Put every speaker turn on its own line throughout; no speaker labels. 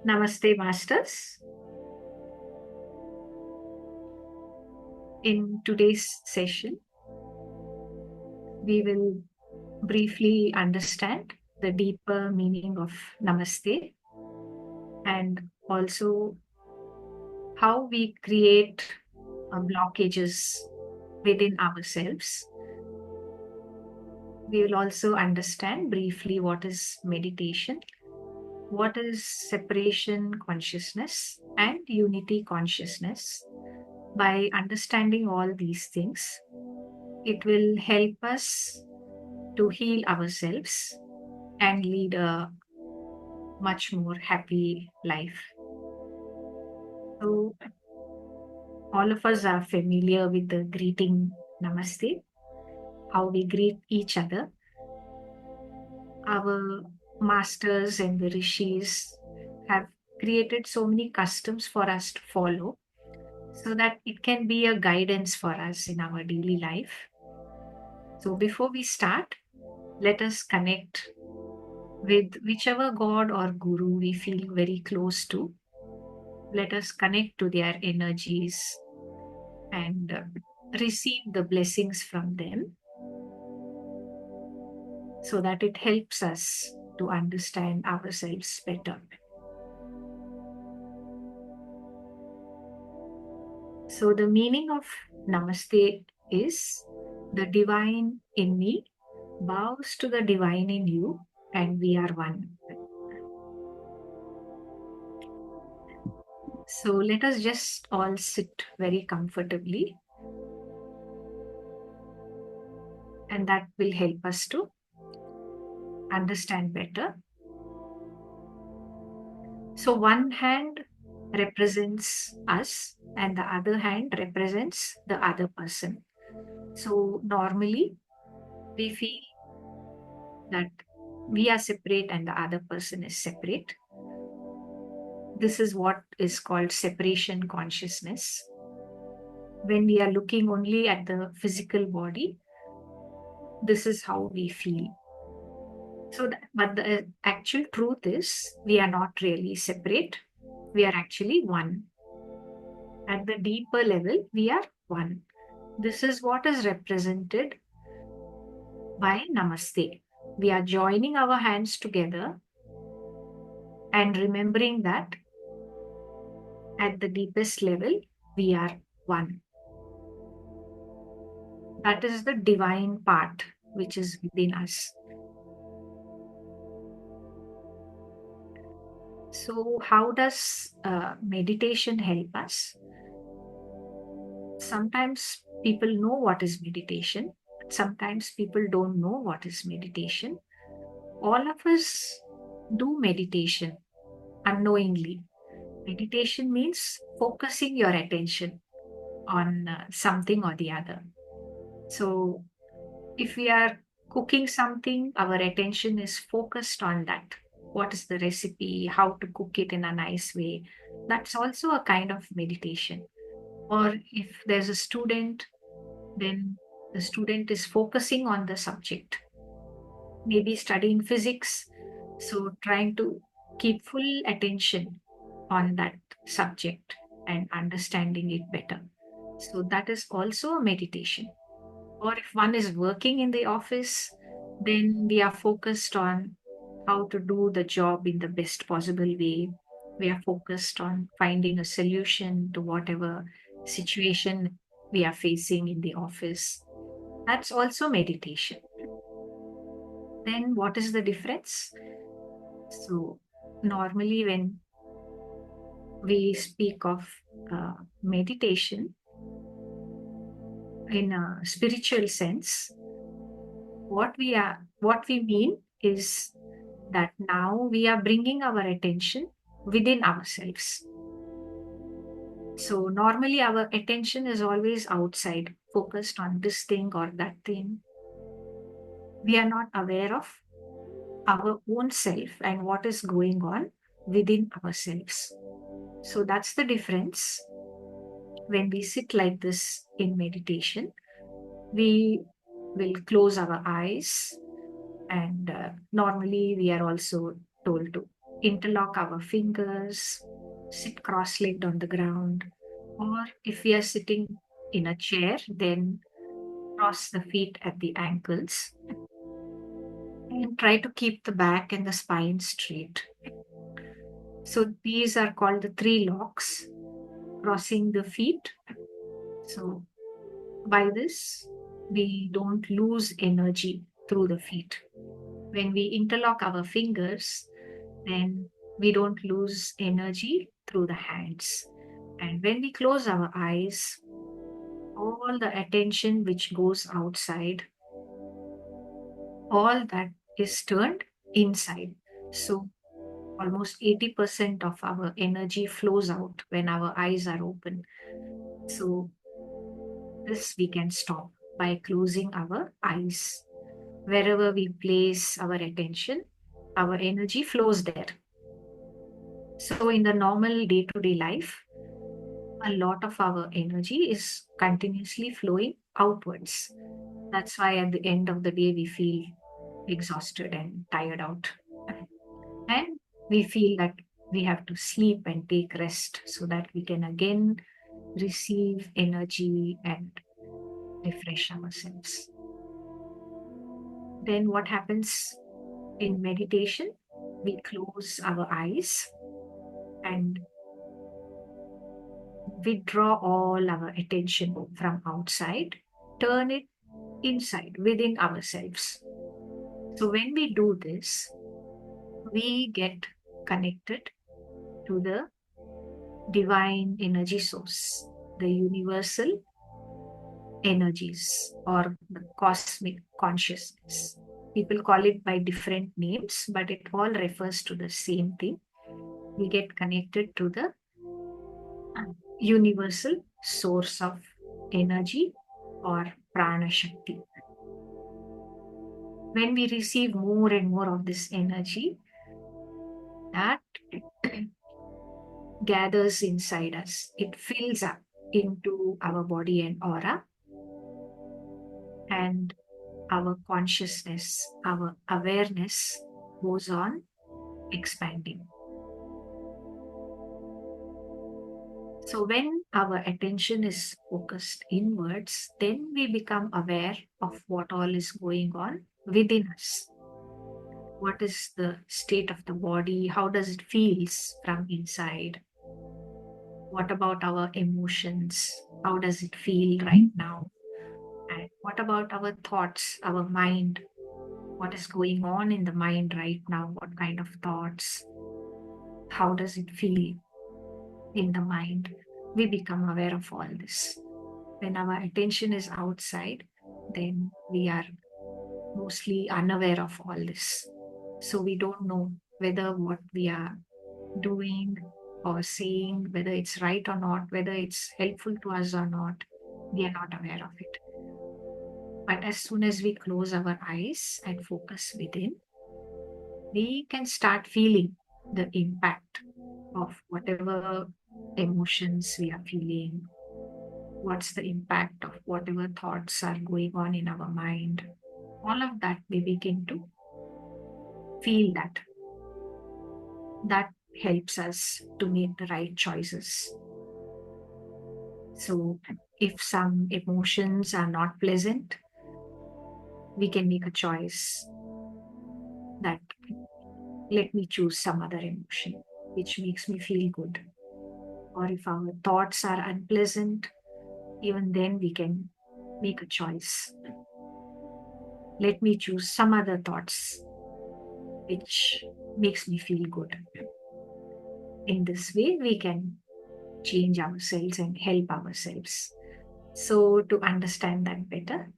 Namaste, Masters. In today's session, we will briefly understand the deeper meaning of Namaste and also how we create blockages within ourselves. We will also understand briefly what is meditation, what is separation consciousness, and unity consciousness. By understanding all these things, it will help us to heal ourselves and lead a much more happy life. So, all of us are familiar with the greeting Namaste, how we greet each other. Our masters and the rishis have created so many customs for us to follow so that it can be a guidance for us in our daily life. So, before we start, let us connect with whichever god or guru we feel very close to. Let us connect to their energies and receive the blessings from them so that it helps us to understand ourselves better. So, the meaning of Namaste is the divine in me bows to the divine in you, and we are one. So, let us just all sit very comfortably, and that will help us to understand better. So, one hand represents us, and the other hand represents the other person. So, normally we feel that we are separate and the other person is separate. This is what is called separation consciousness. When we are looking only at the physical body, this is how we feel. So, but the actual truth is, we are not really separate. We are actually one. At the deeper level, we are one. This is what is represented by Namaste. We are joining our hands together and remembering that at the deepest level, we are one. That is the divine part which is within us. So, how does meditation help us? Sometimes people know what is meditation, but sometimes people don't know what is meditation. All of us do meditation unknowingly. Meditation means focusing your attention on something or the other. So, if we are cooking something, our attention is focused on that. What is the recipe? How to cook it in a nice way? That's also a kind of meditation. Or if there's a student, then the student is focusing on the subject, maybe studying physics. So, trying to keep full attention on that subject and understanding it better. So, that is also a meditation. Or if one is working in the office, then we are focused on how to do the job in the best possible way. We are focused on finding a solution to whatever situation we are facing in the office. That's also meditation. Then, what is the difference? So, normally, when we speak of meditation in a spiritual sense, what we mean is that now we are bringing our attention within ourselves. So normally our attention is always outside, focused on this thing or that thing. We are not aware of our own self and what is going on within ourselves. So that's the difference. When we sit like this in meditation, we will close our eyes, and normally we are also told to interlock our fingers, sit cross-legged on the ground, or if we are sitting in a chair, then cross the feet at the ankles and try to keep the back and the spine straight. So these are called the 3 locks, crossing the feet. So by this, we don't lose energy through the feet. When we interlock our fingers, then we don't lose energy through the hands. And when we close our eyes, all the attention which goes outside, all that is turned inside. So almost 80% of our energy flows out when our eyes are open. So this we can stop by closing our eyes. Wherever we place our attention, our energy flows there. So in the normal day-to-day life, a lot of our energy is continuously flowing outwards. That's why at the end of the day, we feel exhausted and tired out. And we feel that we have to sleep and take rest so that we can again receive energy and refresh ourselves. Then what happens in meditation? We close our eyes and withdraw all our attention from outside, turn it inside within ourselves. So when we do this, we get connected to the divine energy source, the universal energies, or the cosmic consciousness. People call it by different names, but it all refers to the same thing. We get connected to the universal source of energy or prana shakti. When we receive more and more of this energy, that gathers inside us. It fills up into our body and aura, and our consciousness, our awareness goes on expanding. So when our attention is focused inwards, then we become aware of what all is going on within us. What is the state of the body? How does it feels from inside? What about our emotions? How does it feel right now? And what about our thoughts, our mind? What is going on in the mind right now? What kind of thoughts? How does it feel in the mind? We become aware of all this. When our attention is outside, then we are mostly unaware of all this. So we don't know whether what we are doing or saying, whether it's right or not, whether it's helpful to us or not. We are not aware of it. But as soon as we close our eyes and focus within, we can start feeling the impact of whatever emotions we are feeling. What's the impact of whatever thoughts are going on in our mind? All of that we begin to feel that. That helps us to make the right choices. So if some emotions are not pleasant, we can make a choice that let me choose some other emotion which makes me feel good. Or if our thoughts are unpleasant, even then we can make a choice. Let me choose some other thoughts which makes me feel good. In this way, we can change ourselves and help ourselves. So to understand that better,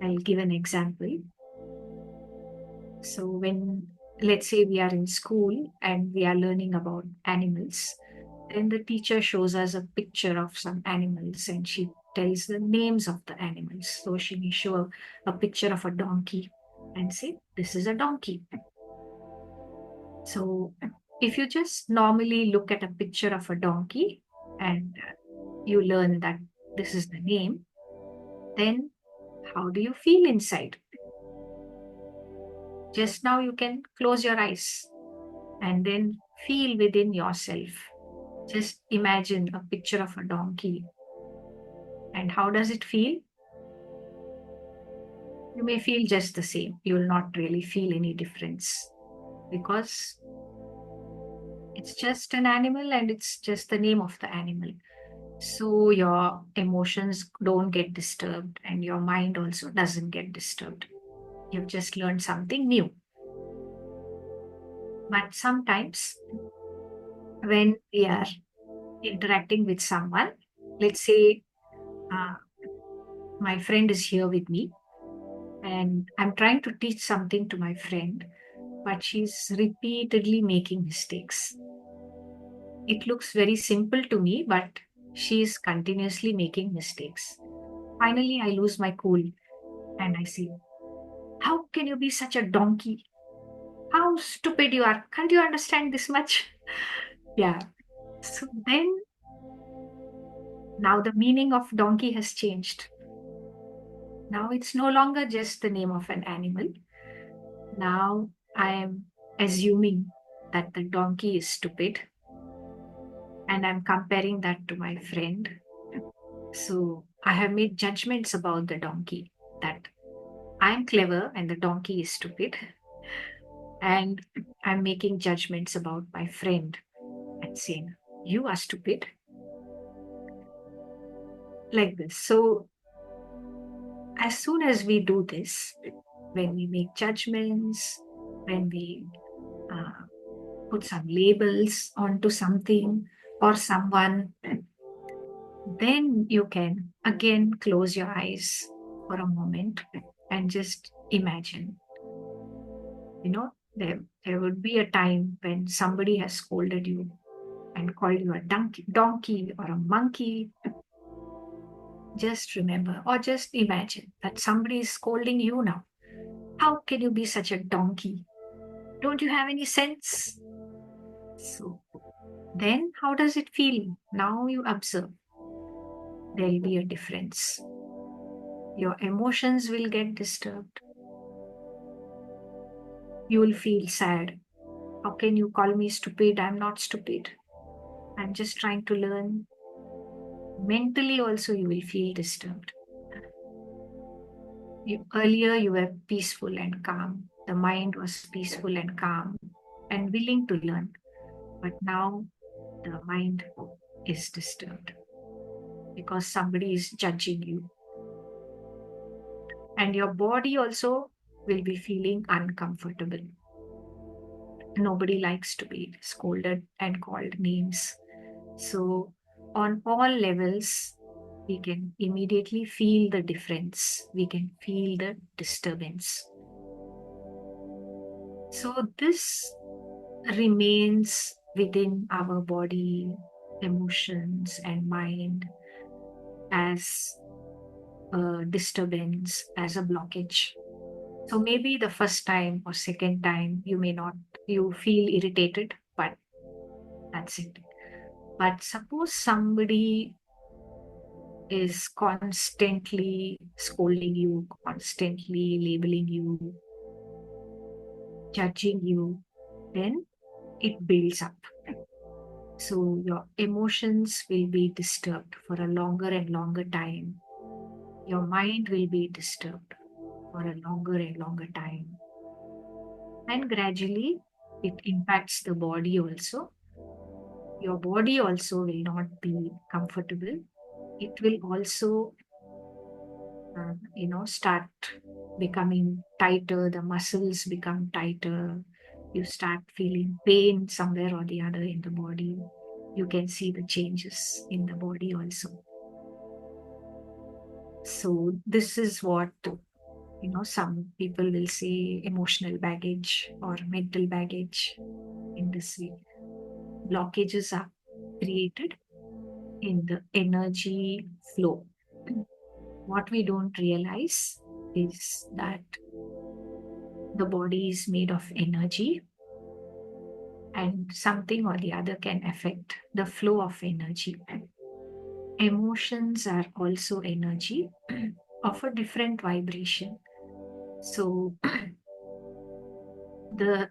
I'll give an example. So when, let's say we are in school and we are learning about animals, then the teacher shows us a picture of some animals and she tells the names of the animals. So she may show a picture of a donkey and say, this is a donkey. So if you just normally look at a picture of a donkey and you learn that this is the name, then how do you feel inside? Just now you can close your eyes and then feel within yourself. Just imagine a picture of a donkey. And how does it feel? You may feel just the same. You will not really feel any difference because it's just an animal and it's just the name of the animal. So your emotions don't get disturbed and your mind also doesn't get disturbed. You've just learned something new. But sometimes when we are interacting with someone, let's say uh, my friend is here with me and I'm trying to teach something to my friend, but she's repeatedly making mistakes. It looks very simple to me, but she's continuously making mistakes. Finally, I lose my cool and I say, how can you be such a donkey? How stupid you are. Can't you understand this much? Yeah. So then now the meaning of donkey has changed. Now it's no longer just the name of an animal. Now I am assuming that the donkey is stupid and I'm comparing that to my friend. So I have made judgments about the donkey that I'm clever and the donkey is stupid. And I'm making judgments about my friend and saying, you are stupid. Like this. So as soon as we do this, when we make judgments, when we uh, put some labels onto something or someone, then you can again close your eyes for a moment and just imagine. There would be a time when somebody has scolded you and called you a donkey or a monkey. Just remember or just imagine that somebody is scolding you now. How can you be such a donkey? Don't you have any sense? So then how does it feel? Now you observe. There'll be a difference. Your emotions will get disturbed. You will feel sad. How can you call me stupid? I'm not stupid. I'm just trying to learn. Mentally also you will feel disturbed. Earlier you were peaceful and calm. The mind was peaceful and calm and willing to learn. But now the mind is disturbed because somebody is judging you. And your body also will be feeling uncomfortable. Nobody likes to be scolded and called names. So, on all levels, we can immediately feel the difference. We can feel the disturbance. So, this remains within our body, emotions, and mind as a disturbance, as a blockage. So maybe the first time or second time you feel irritated, but that's it. But suppose somebody is constantly scolding you, constantly labeling you, judging you, then it builds up. So your emotions will be disturbed for a longer and longer time. Your mind will be disturbed for a longer and longer time. And gradually, it impacts the body also. Your body also will not be comfortable. It will also, start becoming tighter. The muscles become tighter. You start feeling pain somewhere or the other in the body. You can see the changes in the body also. So this is what, some people will say emotional baggage or mental baggage in this way. Blockages are created in the energy flow. What we don't realize is that the body is made of energy and something or the other can affect the flow of energy. Emotions are also energy of a different vibration. So the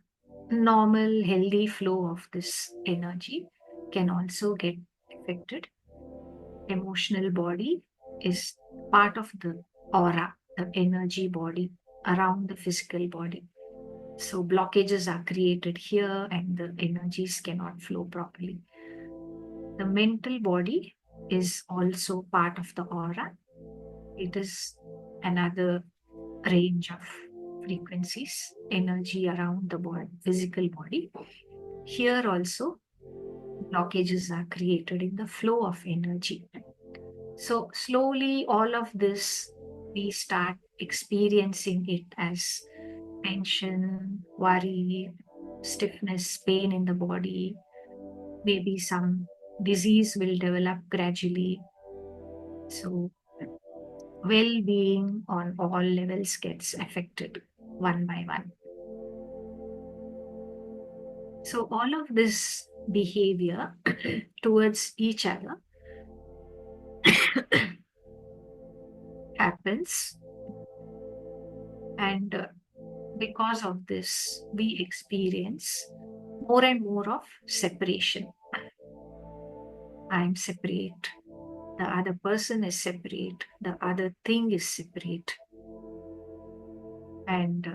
normal, healthy flow of this energy can also get affected. Emotional body is part of the aura, the energy body around the physical body. So blockages are created here and the energies cannot flow properly. The mental body is also part of the aura. It is another range of frequencies, energy around the body, physical body. Here also, blockages are created in the flow of energy. So, slowly, all of this, we start experiencing it as tension, worry, stiffness, pain in the body. Maybe some disease will develop gradually. So, well being on all levels gets affected one by one. So, all of this behavior towards each other happens, and because of this, we experience more and more of separation. I'm separate, the other person is separate, the other thing is separate. And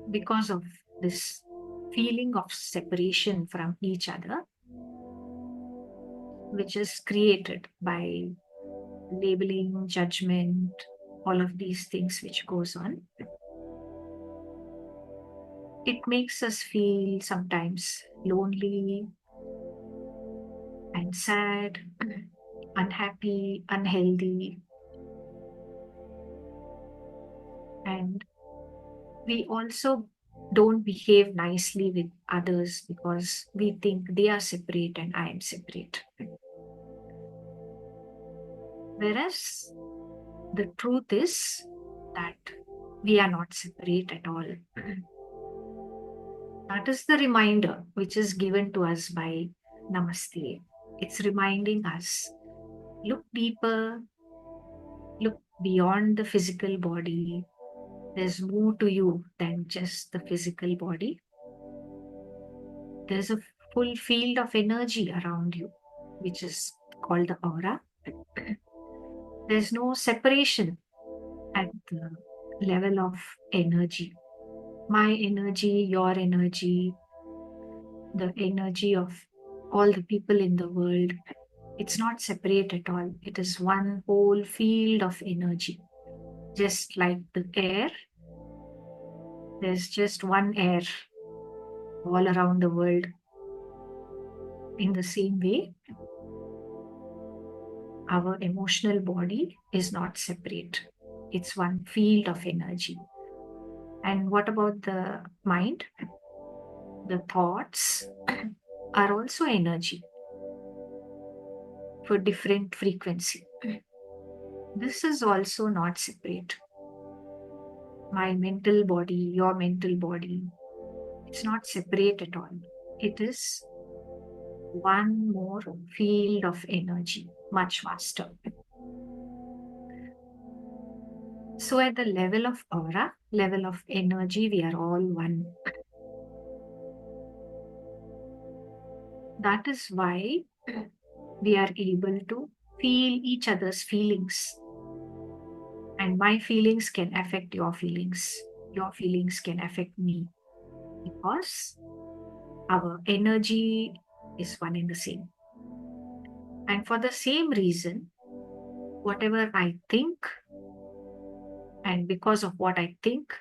because of this feeling of separation from each other, which is created by labeling, judgment, all of these things which goes on, it makes us feel sometimes lonely and sad, unhappy, unhealthy. And we also don't behave nicely with others because we think they are separate and I am separate. Whereas the truth is that we are not separate at all. That is the reminder which is given to us by Namaste. It's reminding us, look deeper, look beyond the physical body. There's more to you than just the physical body. There's a full field of energy around you, which is called the aura. There's no separation at the level of energy. My energy, your energy, the energy of all the people in the world. It's not separate at all. It is one whole field of energy. Just like the air, there's just one air all around the world. In the same way, our emotional body is not separate. It's one field of energy. And what about the mind? The thoughts are also energy for different frequency. This is also not separate. My mental body, your mental body, it's not separate at all. It is one more field of energy, much faster. So, at the level of aura, level of energy, we are all one. That is why we are able to feel each other's feelings. And my feelings can affect your feelings. Your feelings can affect me because our energy is one and the same. And for the same reason, whatever I think, and because of what I think,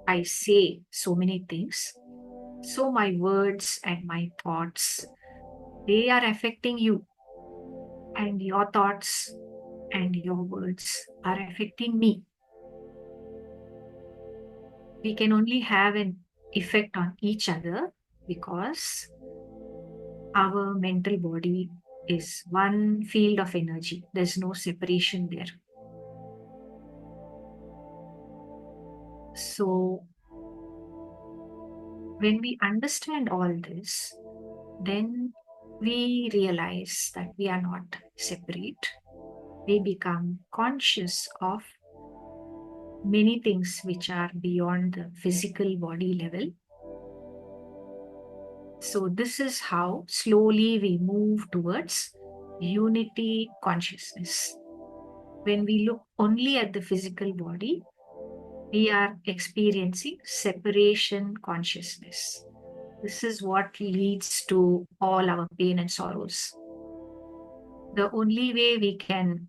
I say so many things. So my words and my thoughts, they are affecting you. And your thoughts and your words are affecting me. We can only have an effect on each other because our mental body is one field of energy. There's no separation there. So, when we understand all this, then we realize that we are not separate. We become conscious of many things which are beyond the physical body level. So this is how slowly we move towards unity consciousness. When we look only at the physical body, we are experiencing separation consciousness. This is what leads to all our pain and sorrows. The only way we can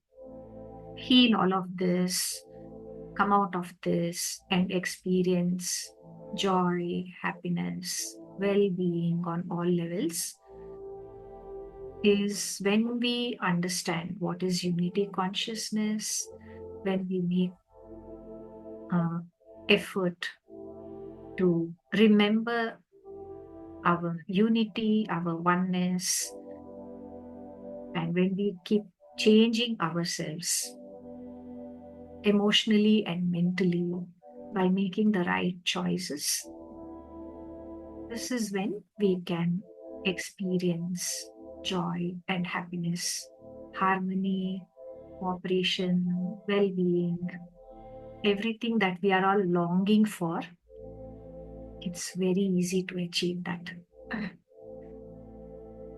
heal all of this, come out of this, and experience joy, happiness, well being on all levels is when we understand what is unity consciousness, when we make effort to remember our unity, our oneness, and when we keep changing ourselves emotionally and mentally by making the right choices, this is when we can experience joy and happiness, harmony, cooperation, well being, everything that we are all longing for. It's very easy to achieve that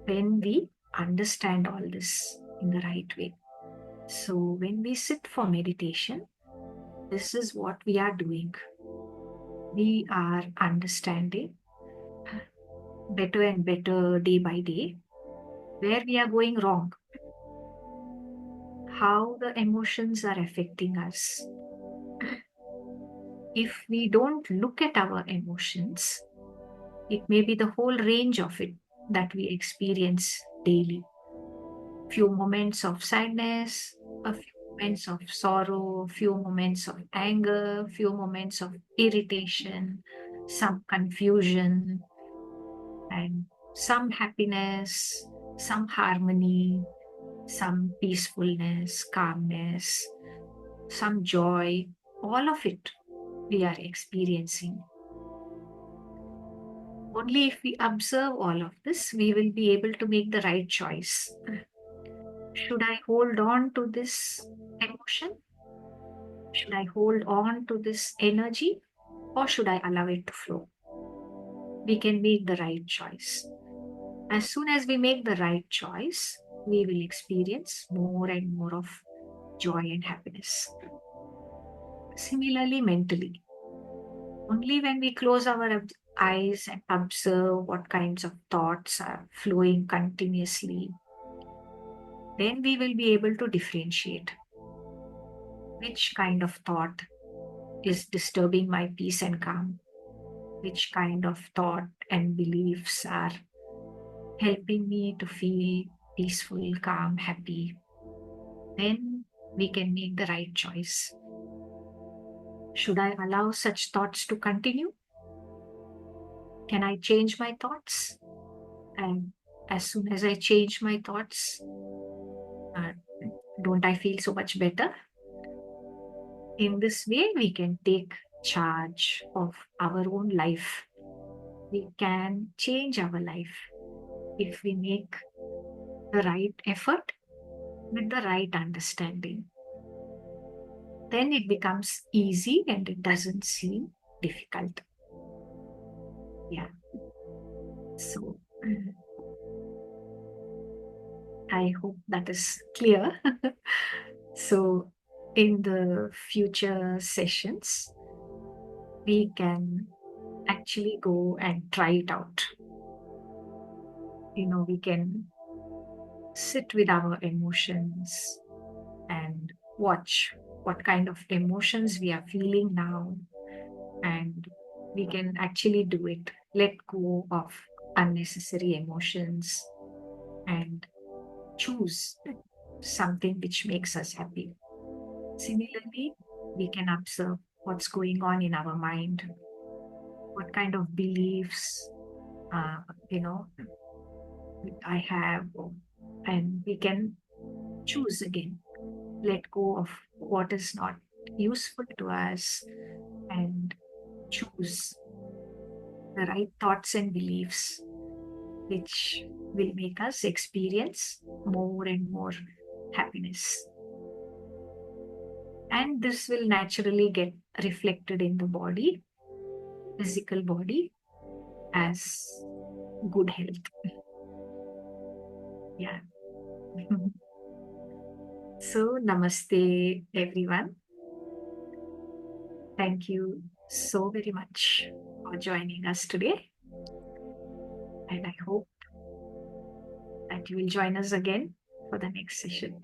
when we understand all this in the right way. So, when we sit for meditation, this is what we are doing. We are understanding better and better day by day where we are going wrong, how the emotions are affecting us. If we don't look at our emotions, it may be the whole range of it that we experience daily. Few moments of sadness, a few moments of sorrow, few moments of anger, few moments of irritation, some confusion, and some happiness, some harmony, some peacefulness, calmness, some joy, all of it we are experiencing. Only if we observe all of this, we will be able to make the right choice. Should I hold on to this emotion? Should I hold on to this energy? Or should I allow it to flow? We can make the right choice. As soon as we make the right choice, we will experience more and more of joy and happiness. Similarly, mentally, only when we close our eyes and observe what kinds of thoughts are flowing continuously, then we will be able to differentiate which kind of thought is disturbing my peace and calm, which kind of thought and beliefs are helping me to feel peaceful, calm, happy. Then we can make the right choice. Should I allow such thoughts to continue? Can I change my thoughts? And as soon as I change my thoughts, uh, don't I feel so much better? In this way, we can take charge of our own life. We can change our life if we make the right effort with the right understanding. Then it becomes easy and it doesn't seem difficult. Yeah. So I hope that is clear. So in the future sessions, we can actually go and try it out. We can sit with our emotions and watch what kind of emotions we are feeling now, and we can actually do it. Let go of unnecessary emotions and choose something which makes us happy. Similarly, we can observe what's going on in our mind, what kind of beliefs, uh, you know, I have, and we can choose again, let go of what is not useful to us, and choose the right thoughts and beliefs which will make us experience more and more happiness. And this will naturally get reflected in the body, physical body, as good health. Yeah. So, namaste, everyone. Thank you so very much for joining us today. And I hope that you will join us again for the next session.